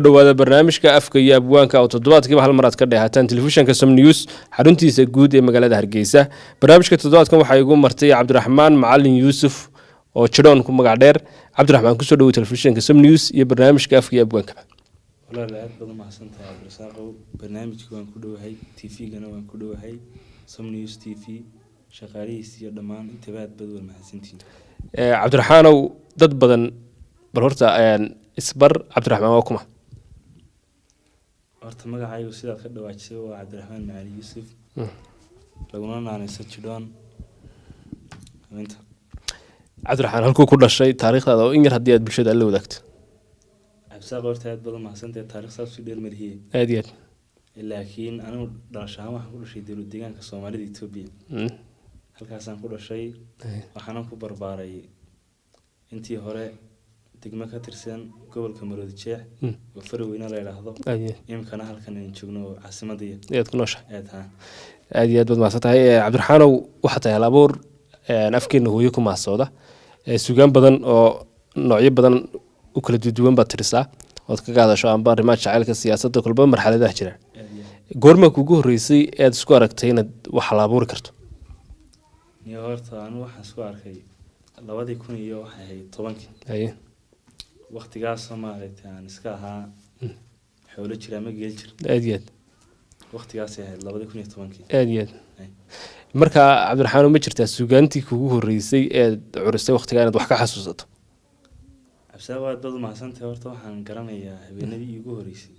dhawaada barnaamijka afka iyo abwaanka oo toddobaadkiiba hal mar aad ka dheehataan telefishinka Som News xaruntiisa guud ee magaalada Hargeysa. Barnaamijka toddobaadkan waxaa igu martay Cabdiraxmaan Macalin Yuusuf oo Jidhoon ku magac dheer. Cabdiraxmaan ku soo dhawaad telefishinka Som News iyo barnaamijka afka iyo abwaanka. walaal aad badan mahadsantahay Cabdirasaaqow. barnaamijka waan ku dhawahay, TV-gana waan ku dhawahay, Som News TV shaqaalihiisa iyo dhammaan intabaad bad wada mahadsantiin. Cabdiraxmaanow dad badan bal horta isbar Cabdiraxmaan waa kuma horta magacaygu sidaad ka dhawaajisay waa Cabdiraxmaan Macalin Yuusuf laguna naanayso Jidhoon. Cabdiraxmaan halkuu ku dhashay taariikhdaada oo in yar haddii aad bulshada la wadaagto. Cabdirasaaq horta aad badan mahadsantahay taariikhdaas si dheer mariyay aad iyo aad laakiin anigu dhalashaan waxaan ku dhashay dowlad deegaanka Soomaalida Itoobiya halkaasaan ku dhashay waxaan ku barbaaray intii hore degmo ka tirsan gobolka Maroodi Jeex oo Faraweyne la yiraahdo imkana halkan aan joogno caasimadda aad ku nooshahay aad iyo aad baad mahadsantahay Cabdiraxmaanow waxa tahay abuur afkeena hooyo ku maasooda suugaan badan oo noocyo badan u kala duwan baad tirisaa oo ka qaadasho amba arrimaha jacaylka siyaasadda kulba marxaladaha jira goorma kugu horeysay aad isku aragtay inaad wax la abuuri karto niyo horta anu waxaan isku arkay 2010 iyo waxay ahayd 10 waqtigaas Soomaaliyeed aan iska ahaa xoolo jira ma geel jir aad iyo aad waqtigaas ay ahayd 2010 aad iyo aad marka Cabdiraxmaan ma jirtaa suugaantii kugu horeysay ee curisay waqtiga inaad wax ka xasuusato absawaad bad mahadsantahay horta waxaan garanayaa habeenadii ugu horeysay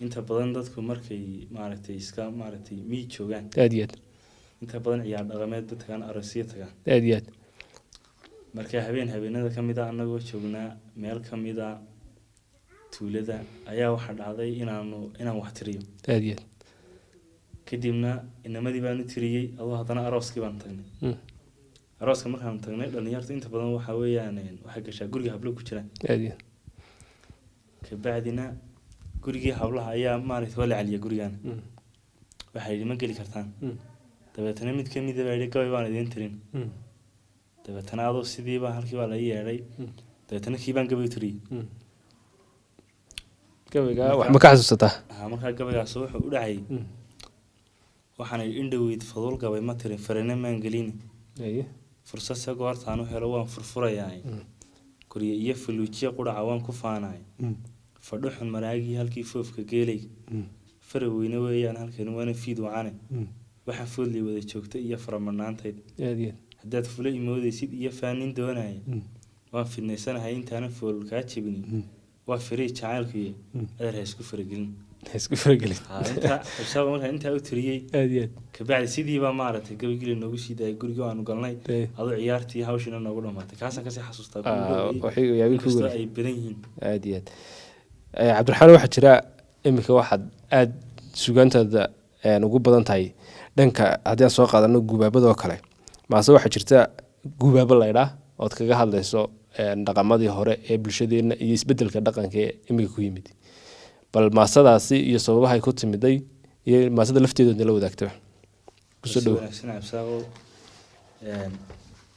inta badan dadku markay maaragtay iska maaragtay mi joogan aad iyo aad inta badan ciyaar dhaqameed dadkan aroosyada tagaan aad iyo aad marka habeenada kamid ah anagoo joognaa meel kamid ah tuulada ayaa waxa dhacday inaan wax tiriyo aad iyo aad kadibna inamadii baan tiriyay adoo hadana arooskii baan tagnay arooska markaan tagnay dhalinyarta inta badan waxa weeyaan waxa gashaa guriga hablo ku jira aad iyo ka baadina gurigii hablaha ayaa maaragtay wala caliya gurigan waxay ma gali kartaan dabeetana mid kamid ah ay gabay baan idin tirin dabeetana adoo sidii baa halkii waa la yeeray dabeetana kiibaan gabay tiriyay gabayga wax ma ka xasuusataa marka gabaygaas wuxuu u dhacay waxaan indhaweyd fadul gabay ma tirin farana maan galin fursad sa goortaan u helo waan furfurayaa kuriye iyo fuluujiye quraca waan ku faanay fadhuxun maraagi halkii foofka geelay Faraweyne weeyaan halkan waana fiid wacane waxa foodley wada joogta iyo faramanaanteed aad iyo haddaad fula imoodaysid iyo faanin doonay waan fidneysanahay intaana fool ka jibin waa firay jacaylkii aad isku faragelin inta u tiriyay aad iyo ka bacdi sidii baa maaragtay gabagili noogu sii daay guriga aanu galnay adoo ciyaartii hawshina noogu dhamaatay kaasaan ka sii xasuustaa waxay yaabi ku ay badan yihiin aad iyo aad Cabdiraxmaan waxa jira imika waxaad aad suugaantada ugu badan tahay dhanka haddii aan soo qaadano gubaabada oo kale maase waxa jirta gubaabo leedah oo kaga hadlayso dhaqamadii hore ee bulshadeena iyo isbedelka dhaqanka ee imika ku yimid bal maasadaasi iyo sababaha ay ku timiday iyo maasada lafteeda la wadaagtay kusoo dhaw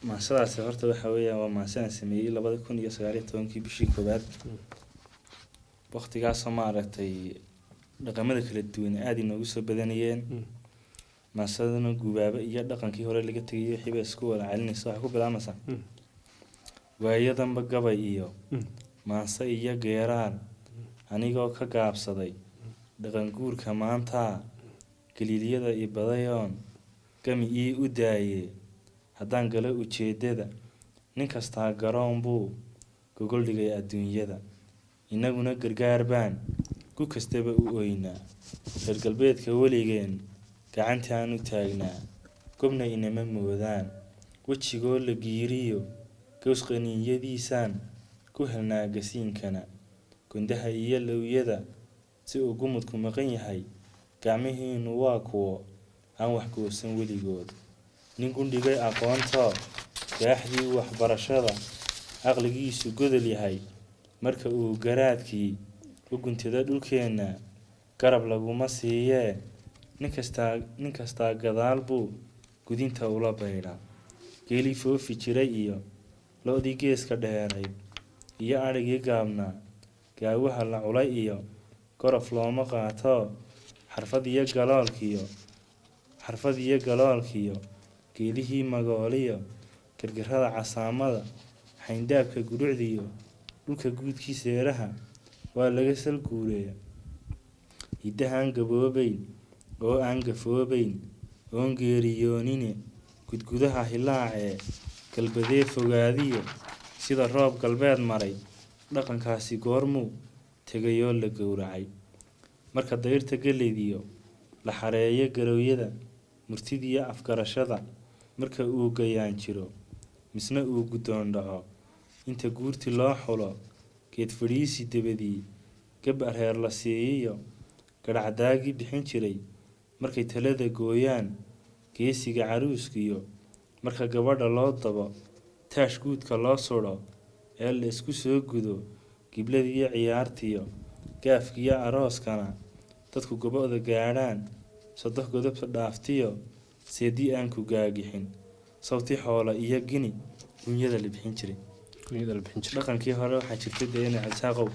maasadaasi horta waxa weeyaan waa maasada sameeyay 2019 bishii koobaad waqtigaas maaragtay dhaqamada kala duwan aad inoogu soo badanayeen maasadana gubaaba iyo dhaqankii hore laga tagay wixii bay isku wada calinayso waxa ku bilaamaysa waayadanba gabay iyo maasa iyo geeraan anigoo ka gaabsaday dhaqan guurka maanta galiiliyada iyo badayoon gami ii u daayay haddaan galo ujeedada nin kasta garoon buu gogol dhigay adduunyada inaguna gargaar baan ku kastaba u ooynaa reer galbeedka waligeen gacanta aan u taagnaa gobna inama moodaan wajigoo la giiriyo goos qaniiyadiisaan ku helnaa gasiinkana gundaha iyo lawyada si uu gumudku maqan yahay gacmihiinu waa kuwo aan wax goosan weligood nin gundhigay aqoonta gaaxdii waxbarashada aqligiisu godol yahay marka uu garaadkii u guntada dhulkeena garab laguma siiyee nin kasta gadaal buu gudinta ula beydha geeli foofi jiray iyo lo'dii geeska dheeray iyo arigii gaabna gaawaha la culay iyo gorof looma qaato xarfad iyo galoolkiyo geedihii magooliyo gargarada casaamada xayndaabka gurucdiyo dhulka guudkii seeraha waa laga salguureeya hiddahaan gaboobayn oo aan gafoobayn oon geeriyoonine gudgudaha hilaacee galbadee fogaadiyo sida roob galbeed maray dhaqankaasi goormuu tegayoo la gowracay marka dayrta galeydiyo la xareeyo garowyada murtidiyo afgarashada marka uu gayaan jiro misna uu guddoon dhaco inta guurti loo xulo geed fadhiisi dabadii gab areer la siiyiyo gadhacdaagii bixin jiray markay talada gooyaan geesiga caruuskiyo marka gabadha loo dabo taash guudka loo sudho ee la isku soo gudo gibladiyo ciyaartiyo gaafkiyo arooskana dadku goba'da gaadhaan sodoh godobta dhaaftiyo seedii aan ku gaagixin sawti xoola iyo gini dunyada la bixin jiray dhaqankii hore waxaa jirtay dee inay casaaqow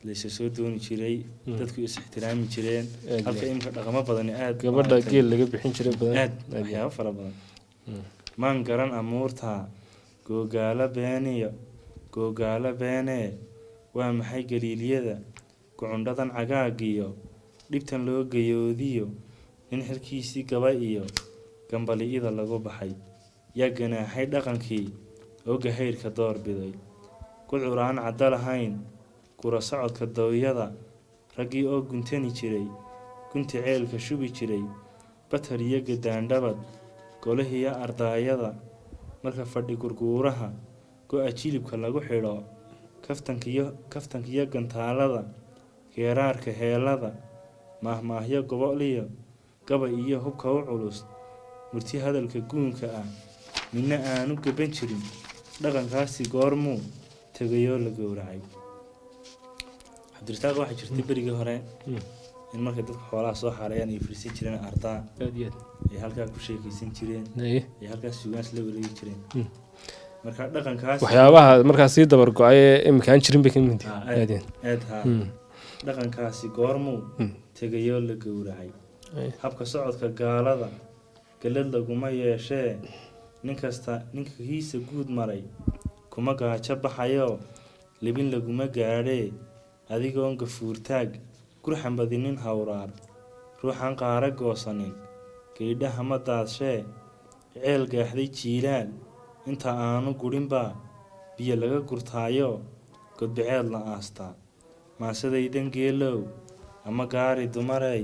laysa soo dooni jiray dadku is ixtiraami jireen halka imika dhaqamo badan aad gabadha geel laga bixin jiray badan aad waxyaabo fara badan maan garan amuurta googaala beenee waa maxay galiilyada gucundhadan cagaagiyo dhibtan loo gayoodiyo nin xilkiisii gaba iyo gambali'ida lagu baxay yaa ganaaxay dhaqankii oo gahayrka door biday gudcur aan caddo lahayn gura socodka dawyada raggii oo guntani jiray gunti ceelka shubi jiray batar iyo gadaandhabad golahiyo ardaayada marka fadhi gurguuraha go-a jilibka lagu xidho kaftankiyo gantaalada geeraarka heelada maahmaahyo goboliyo gaba iyo hubka u culus murti hadalka guunka ah midna aanu gaban jirin dhaqankaasi goormuu tegayoo la gowracay cabdiritaaq waxaa jirtay berigii hore in markay dadka xoolaha soo xareeyaan ay fariisan jireen ardaa ay halkaa ku sheekaysan jireen ay halkaas sugaans la wareegi jireen marka dhaqankaas waxyaabaha markaas sii dabar go-ay ee imkaan jirin bay ka mid dhaqankaasi goormuu tegayoo la gowracay habka socodka gaalada galad laguma yeeshee ninka kiisa guud maray kuma gaajo baxayo libin laguma gaadhee adigoon gafuurtaag gurxan badinin hawraar ruuxan qaara goosanin gaydhaha ma daadshee ceel gaaxday jiilaan inta aanu gurinbaa biyo laga gurtaayo godbaceed la aastaa maasadaydan geelow ama gaari dumarey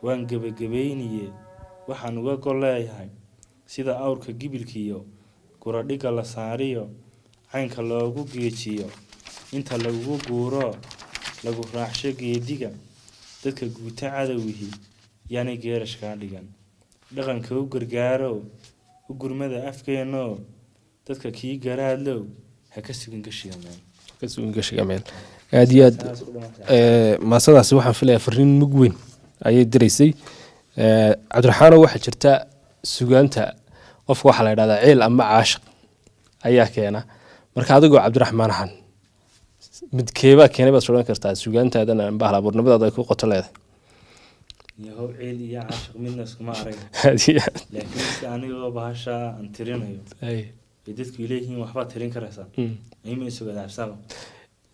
waan gebagabayniye waxaan uga gol leeyahay sida awrka gibilkiyo guradhiga la saariyo caynka loogu geejiyo inta lagugu guuro lagu raacsho geediga dadka guuta cadowihii yaanay geerashkaa dhigan dhaqanka u gargaaro u gurmada afkeenoo dadka kii garaadlow ha ka sugin gashiga meel aad iyo aad maasadaasi waxaan filayaa fariin mug weyn ayay diraysay cabdiraxaanow waxaa jirta sugaanta qofka waxaa la yidhahdaa ciil ama caashiq ayaa keena marka adigoo cabdiraxmaan ahaan midkeebaa keenay baad odhan kartaa sugaantaadana bahal abuurnimadaada ay ku qoto leedahay yahow ciil iyo caashiq midna iskuma arag laakiin si anigoo bahasha aan tirinayo ay dadku leeyihiin waxbaad tirin karaysaa ima isugadaa absaaqo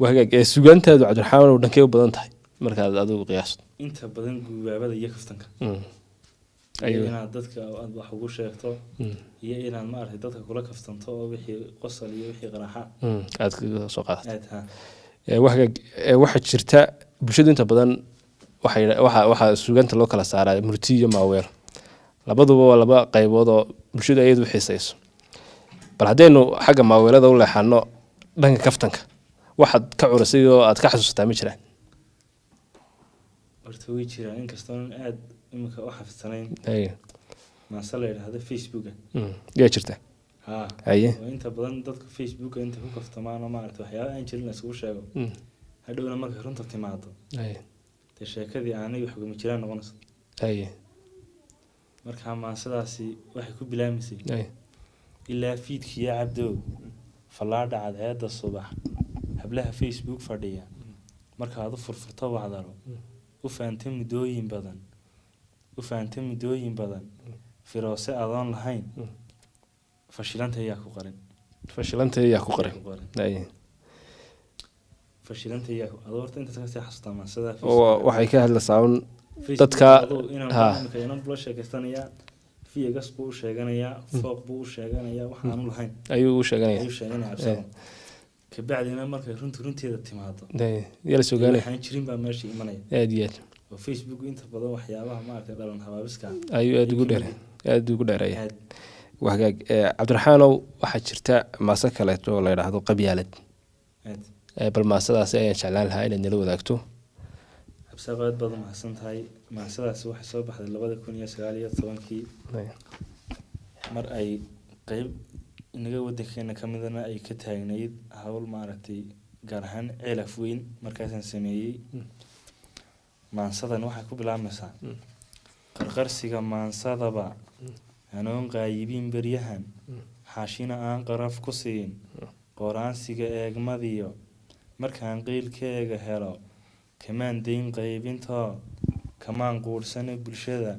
wahagaag sugaantaadu cabdiraxmaan dhankee u badan tahay markaad adigu qiyaasto inta badan guubaabada iyo kaftanka inaad dadka aad wax ugu sheegto iyo inaad maaragtay dadka kula kaftanto oo wixii qosol iyo wixii qaraaxa aad kaga soo qaadato wahagaag waxaa jirta bulshadu inta badan waxaa sugaanta loo kala saaraa murti iyo maaweer labaduba waa laba qaybood oo bulshadu ayadu xiisayso bal haddaynu xagga maaweerada u leexano dhanka kaftanka waxaad ka curisay oo aad ka xasuusataa ma jiraan horta way jiraan inkastoo aad imika u xafidsanayn maase la yidhaahdo facebooka yaa jirta haye inta badan dadka facebooka inta ku kaftamaan oo maaragta waxyaaba aan jirin isugu sheego hadhowna markay runta timaado dee sheekadii aanay wax gumi jiraan noqonayso markaa maasadaasi waxay ku bilaamaysay ilaa fiidkiiyo cabdow fallaadha cadceedda subax hablaha facebook fadhiya markaad u furfurto wacdaro u fahamtay muddooyin badan firoose adoon lahayn fashilanta ayaa ku qarin fashilanta ayaa adoo horta intaas kasii xasuustaa maasada waxay ka hadlaysaa un dadka inaan bula sheekaystanayaa fiyagas buu u sheeganayaa fooq buu u sheeganayaa waxaanu lahayn ayuu u sheeganaya absaloom kabacdina markay runteeda timaado yala sugaanay waxaan jirin baa meesha imanaya aad iyo aad oo Facebook inta badan waxyaabaha maaragtay dhalan habaabiska ayuu aad ugu dheereeya wahagaag cabdiraxaanow waxaa jirta maase kaleeto oo la yidhaahdo qabyaalad bal maasadaasi ayaan jeclaan lahaa inaad nala wadaagto absaaqaad baad mahadsan tahay maasadaasi waxay soo baxday 2019 mar ay qeyb inaga wadankeena ka midana ay ka taagnayd hawl maaragtay gaar ahaan ceelaf weyn markaasaan sameeyey maansadan waxay ku bilaabmaysaa qarqarsiga maansadaba anoon qaayibin baryahan xaashina aan qaraf ku siin qoraansiga eegmadiyo markaan qiilkeega helo kamaan dayn qaybintoo kamaan quudhsana bulshada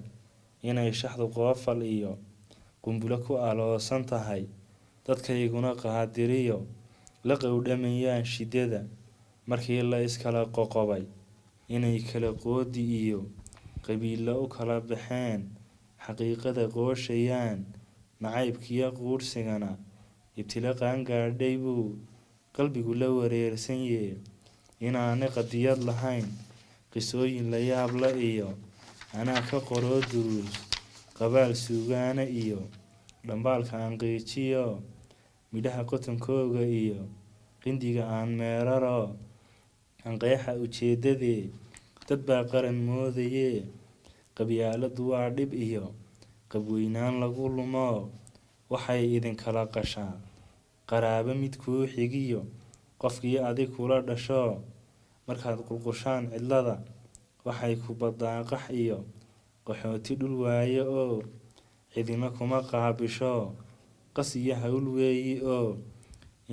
inay shaxdu qoofal iyo qumbulo ku aloosan tahay dadkayguna qaadiriyo la qowdhamayaan shidada markii la iskala qoqobay inay kala qoodi iyo qabiilo u kala baxeen xaqiiqada qooshayaan nacaybkiyo quudhsigana ibtila qaangaadhay buu qalbigu la wareersan yee inaanay qadiyad lahayn qisooyin la yaab la iyo anaa ka qoroo duruus qabaal suugaana iyo dhambaalka aan qiijiyo midhaha qotonkooga iyo qindiga aan meeraro anqeexa ujeedadee dad baa qaran moodayee qabyaaladu waa dhib iyo qabweynaan lagu lumo waxay idinkala qashaa qaraabo mid kuu xigiyo qofkii adig kula dhasho markaad qulqushaan cidlada waxay ku badaaqax iyo qaxooti dhul waaye oo cidina kuma qaabisho qas iyo hawl weeyi oo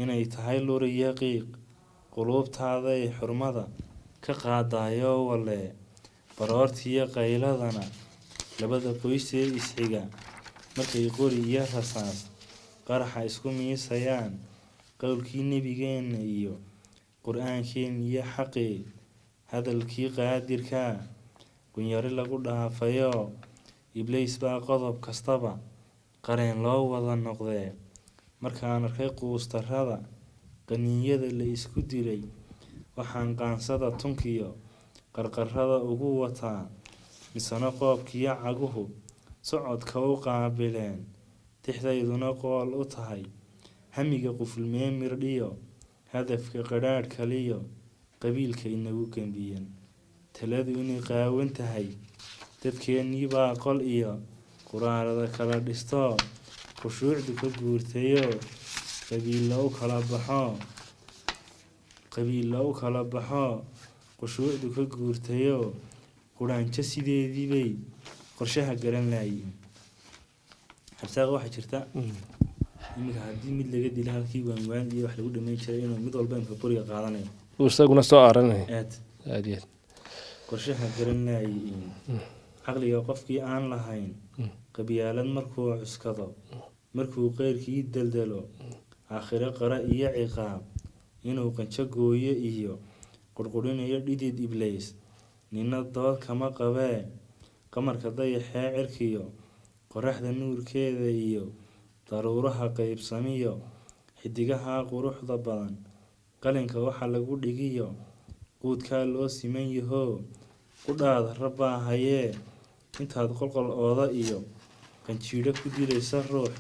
inay tahay luriyo qiiq quluubtaaday xurmada ka qaadayo wale baroortiyo qayladana labada qoysee isxiga markay qori iyo rasaas qaraxa isku miisayaan qowlkii nebigeena iyo qur-aankeena iyo xaqii hadalkii qaadirka gunyari lagu dhaafayo ibliis baa qodob kastaba qareen loo wada noqdee markaan arkay quustarada qaniinyada la isku dilay waxaan qaansada tunkiyo qarqarada ugu wataa misano qoobkiyo caguhu socodka u qaabileen tixdayduna qool u tahay hamiga qufulmee mirdhiyo hadafka qadhaadh kaliyo qabiilka inagu gembiyan taladu inay qaawan tahay dadkeennii baa qol iyo quraarada kala dhisto khushuucdu ka guurtayo qabiilla u kala baxo khushuucdu ka guurtayo quraanjo sideediibay qorshaha garan laayiin habsaaq waxaa jirta iminka haddii mid laga dila halkii waanwaan iyo wax lagu dhameyn jiray inuu mid walba imka qoriga qaadanayo isaguna soo aaranaya aad qorshaha garan laayiin caqliga qofkii aan lahayn qabyaalad markuu cuskado markuu qeyrkii daldalo aakhiro qara iyo ciqaab inuu qanjo gooyo iyo qurqurinayo dhidid ibliis nina dood kama qabee qamarka dayaxee cirkiyo qoraxda nuurkeeda iyo daruuraha qaybsamiyo xidigaha quruxda badan qalinka waxa lagu dhigiyo quudkaa loo siman yahoo qudhaada rabbaa hayee intaad qolqol ooda iyo qanjiidho ku dilaysa ruux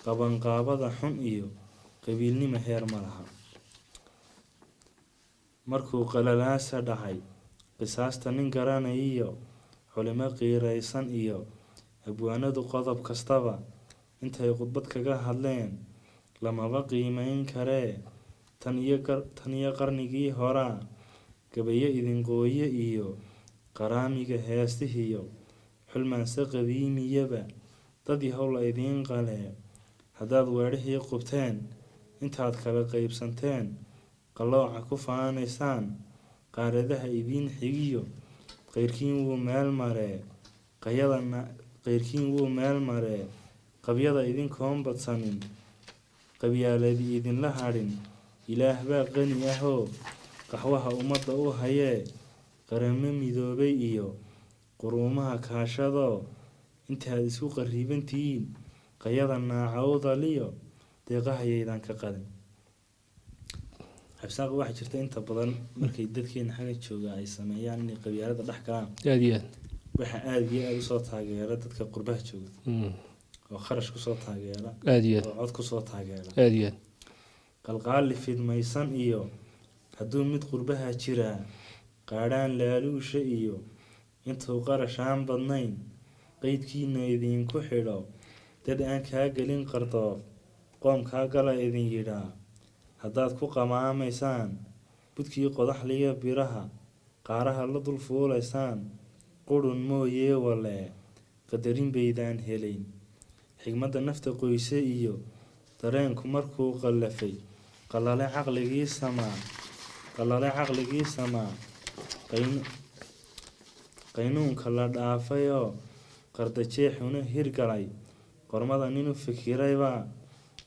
qabanqaabada xun iyo qabiilnimo heer ma laha markuu qalalaasa dhacay qisaasta nin garanayiyo culimo qiiraysan iyo abwaanadu qodob kastaba intay khudbad kaga hadleen lamaba qiimeyn karee tan iyo qarnigii horaa gabayo idinqooye iyo qaraamiga heestihiyo xulmaanse qadiimiyaba dad yahow la idiin qalee haddaad weedhihii qubteen intaad kala qaybsanteen qallooca ku faanaysaan qaaradaha idiin xigiyo qayrkiin wuu meel maree qayrkiin wuu meel maree qabyada idinkoon badsanin qabyaaladii idinla hadhin ilaah baa qani ahoo qaxwaha ummadda u hayee qaramo midoobay iyo quruumaha kaashadoo intaad isku qariibantihiin qayada naacawdaliyo deeqahayaydan ka qadin. cabsaaq waxaa jirta inta badan markay dadkeena xagga jooga ay sameeyaan inay qabyaalada dhex galaan waxa aada iyo aada usoo taageera dadka qurbaha jooga oo kharash kusoo taageera oo cod kusoo taageera qalqaali fidmaysan iyo hadduu mid qurbaha jiraa qaadhaan laaluusha iyo intuu qarashaan badnayn qeydkiina idinku xidho dad aan kaa gelin qardoof qoomkaa gala idin yidhaa haddaad ku qamaamaysaan budkii qodaxliga biraha qaaraha la dul fuulaysaan qurun mooyee walee qadarin baydaan helayn xigmadda nafta qoyse iyo dareenku markuu qallafay qalale caqligii samaa qaynuunka la dhaafayoo qardajeexuna hirgalay qormada ninu fikiraybaa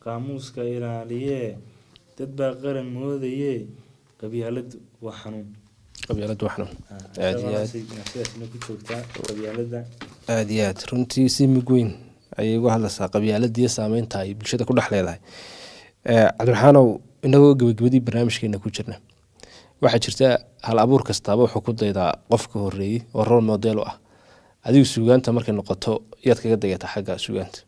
qaamuuska ilaaliyee dad baa qaran moodayee qabyaaladu waa xanuun aada iyo aad runtii si mug weyn ayay uga hadlaysaa qabyaaladii saameynta ay bulshada ku dhex leedahay. cabdiraxaanow inagoo gebagabadii barnaamijkeena ku jirna waxaa jirta hal abuur kastaaba wuxuu ku daydaa qofka horeeyey oo role model u ah adigu suugaanta markay noqoto yaad kaga dayataa xagga suugaanta?